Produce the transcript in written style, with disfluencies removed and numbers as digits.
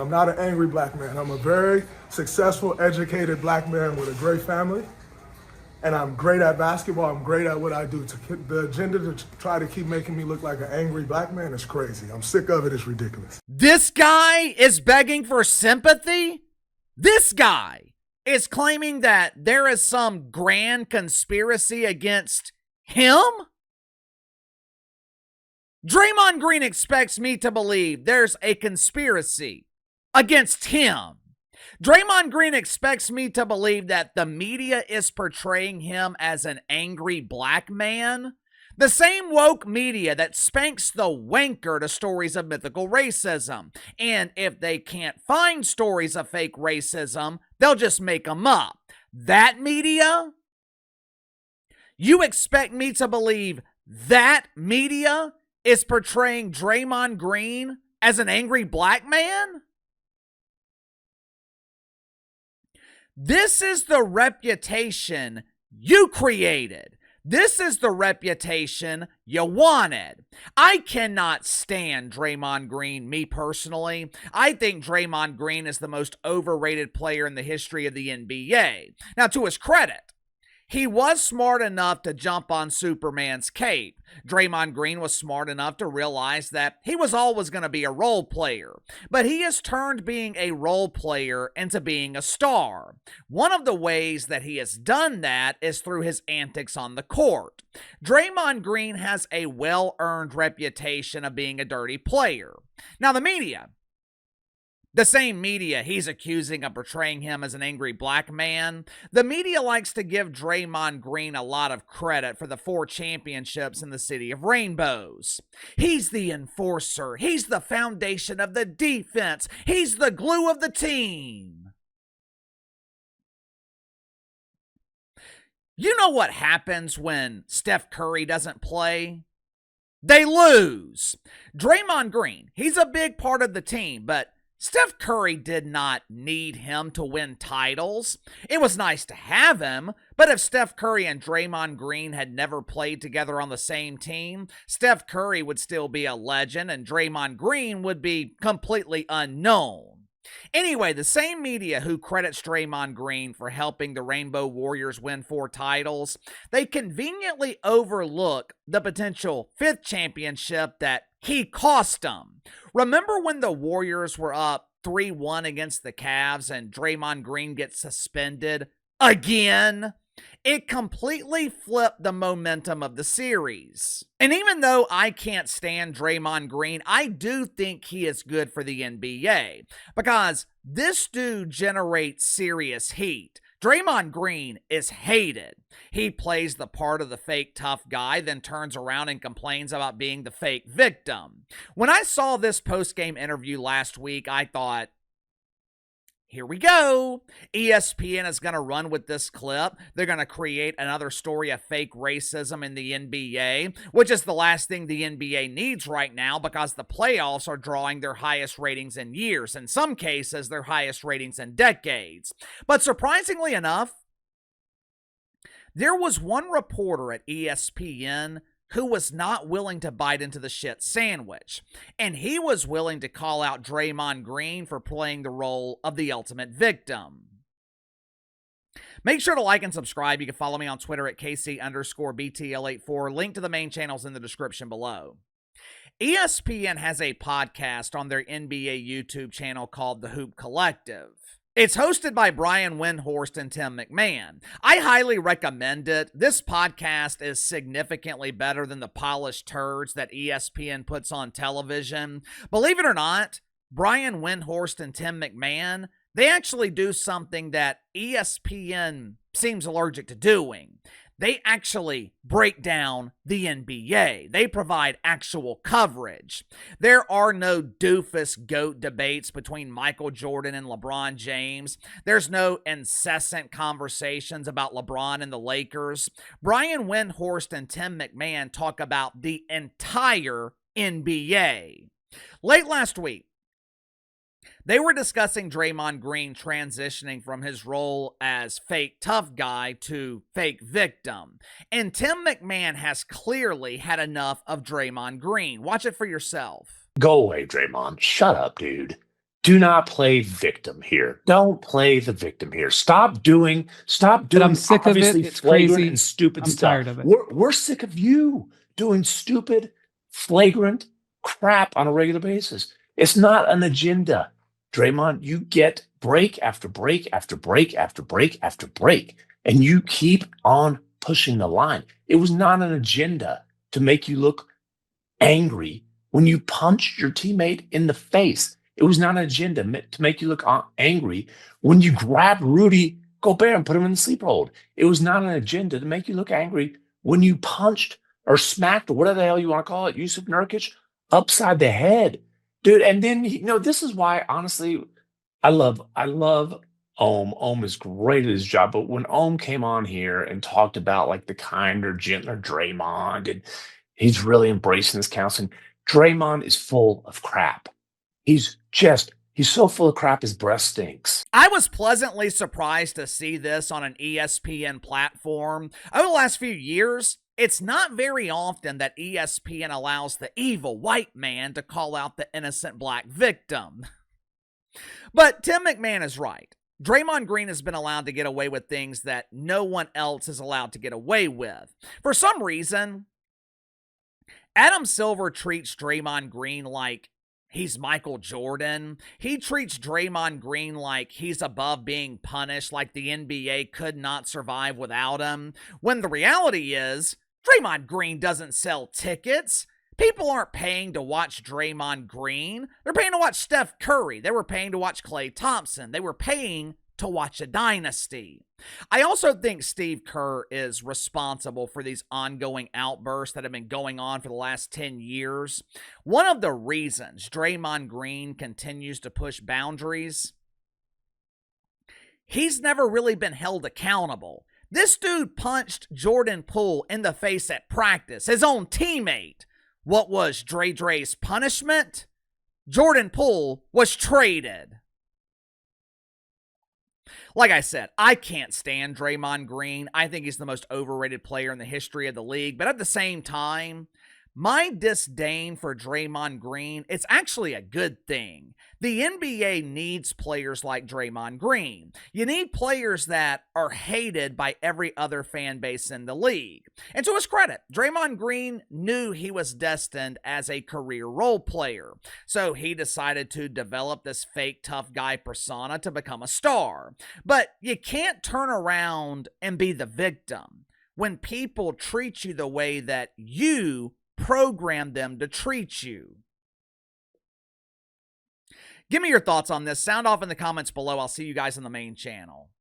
I'm not an angry black man. I'm a very successful, educated black man with a great family. And I'm great at basketball. I'm great at what I do. The agenda to try to keep making me look like an angry black man is crazy. I'm sick of it. It's ridiculous. This guy is begging for sympathy? This guy is claiming that there is some grand conspiracy against him? Draymond Green expects me to believe there's a conspiracy against him. Draymond Green expects me to believe that the media is portraying him as an angry black man. The same woke media that spanks the wanker to stories of mythical racism. And if they can't find stories of fake racism, they'll just make them up. That media? You expect me to believe that media is portraying Draymond Green as an angry black man? This is the reputation you created. This is the reputation you wanted. I cannot stand Draymond Green, me personally. I think Draymond Green is the most overrated player in the history of the NBA. Now, to his credit, he was smart enough to jump on Superman's cape. Draymond Green was smart enough to realize that he was always going to be a role player. But he has turned being a role player into being a star. One of the ways that he has done that is through his antics on the court. Draymond Green has a well-earned reputation of being a dirty player. Now, the media, the same media he's accusing of portraying him as an angry black man, the media likes to give Draymond Green a lot of credit for the 4 championships in the City of Rainbows. He's the enforcer. He's the foundation of the defense. He's the glue of the team. You know what happens when Steph Curry doesn't play? They lose. Draymond Green, he's a big part of the team, but Steph Curry did not need him to win titles. It was nice to have him, but if Steph Curry and Draymond Green had never played together on the same team, Steph Curry would still be a legend and Draymond Green would be completely unknown. Anyway, the same media who credits Draymond Green for helping the Rainbow Warriors win 4 titles, they conveniently overlook the potential 5th championship that he cost them. Remember when the Warriors were up 3-1 against the Cavs and Draymond Green gets suspended again? It completely flipped the momentum of the series. And even though I can't stand Draymond Green, I do think he is good for the NBA because this dude generates serious heat. Draymond Green is hated. He plays the part of the fake tough guy, then turns around and complains about being the fake victim. When I saw this post-game interview last week, I thought, here we go. ESPN is going to run with this clip. They're going to create another story of fake racism in the NBA, which is the last thing the NBA needs right now because the playoffs are drawing their highest ratings in years. In some cases, their highest ratings in decades. But surprisingly enough, there was one reporter at ESPN who was not willing to bite into the shit sandwich. And he was willing to call out Draymond Green for playing the role of the ultimate victim. Make sure to like and subscribe. You can follow me on Twitter at KC_BTL84. Link to the main channels in the description below. ESPN has a podcast on their NBA YouTube channel called The Hoop Collective. It's hosted by Brian Windhorst and Tim McMahon. I highly recommend it. This podcast is significantly better than the polished turds that ESPN puts on television. Believe it or not, Brian Windhorst and Tim McMahon, they actually do something that ESPN seems allergic to doing. They actually break down the NBA. They provide actual coverage. There are no doofus GOAT debates between Michael Jordan and LeBron James. There's no incessant conversations about LeBron and the Lakers. Brian Windhorst and Tim McMahon talk about the entire NBA. Late last week, they were discussing Draymond Green transitioning from his role as fake tough guy to fake victim. And Tim McMahon has clearly had enough of Draymond Green. Watch it for yourself. Go away, Draymond. Shut up, dude. Do not play victim here. Don't play the victim here. Stop doing But I'm sick of it. obviously It's flagrant crazy. and stupid I'm stuff. tired of it. We're sick of you doing stupid, flagrant crap on a regular basis. It's not an agenda. Draymond, you get break after break after break after break after break, and you keep on pushing the line. It was not an agenda to make you look angry when you punched your teammate in the face. It was not an agenda to make you look angry when you grabbed Rudy Gobert and put him in the sleep hold. It was not an agenda to make you look angry when you punched or smacked or whatever the hell you want to call it, Yusuf Nurkic, upside the head. Dude, and then, this is why, honestly, I love Ohm. Ohm is great at his job, but when Ohm came on here and talked about like the kinder, gentler Draymond, and he's really embracing this counseling, Draymond is full of crap. He's so full of crap, his breath stinks. I was pleasantly surprised to see this on an ESPN platform. Over the last few years, it's not very often that ESPN allows the evil white man to call out the innocent black victim. But Tim McMahon is right. Draymond Green has been allowed to get away with things that no one else is allowed to get away with. For some reason, Adam Silver treats Draymond Green like he's Michael Jordan. He treats Draymond Green like he's above being punished, like the NBA could not survive without him. When the reality is, Draymond Green doesn't sell tickets. People aren't paying to watch Draymond Green. They're paying to watch Steph Curry. They were paying to watch Klay Thompson. They were paying to watch a dynasty. I also think Steve Kerr is responsible for these ongoing outbursts that have been going on for the last 10 years. One of the reasons Draymond Green continues to push boundaries, he's never really been held accountable. This dude punched Jordan Poole in the face at practice, his own teammate. What was Dre's punishment? Jordan Poole was traded. Like I said, I can't stand Draymond Green. I think he's the most overrated player in the history of the league. But at the same time, my disdain for Draymond Green, it's actually a good thing. The NBA needs players like Draymond Green. You need players that are hated by every other fan base in the league. And to his credit, Draymond Green knew he was destined as a career role player. So he decided to develop this fake tough guy persona to become a star. But you can't turn around and be the victim when people treat you the way that you program them to treat you. Give me your thoughts on this. Sound off in the comments below. I'll see you guys in the main channel.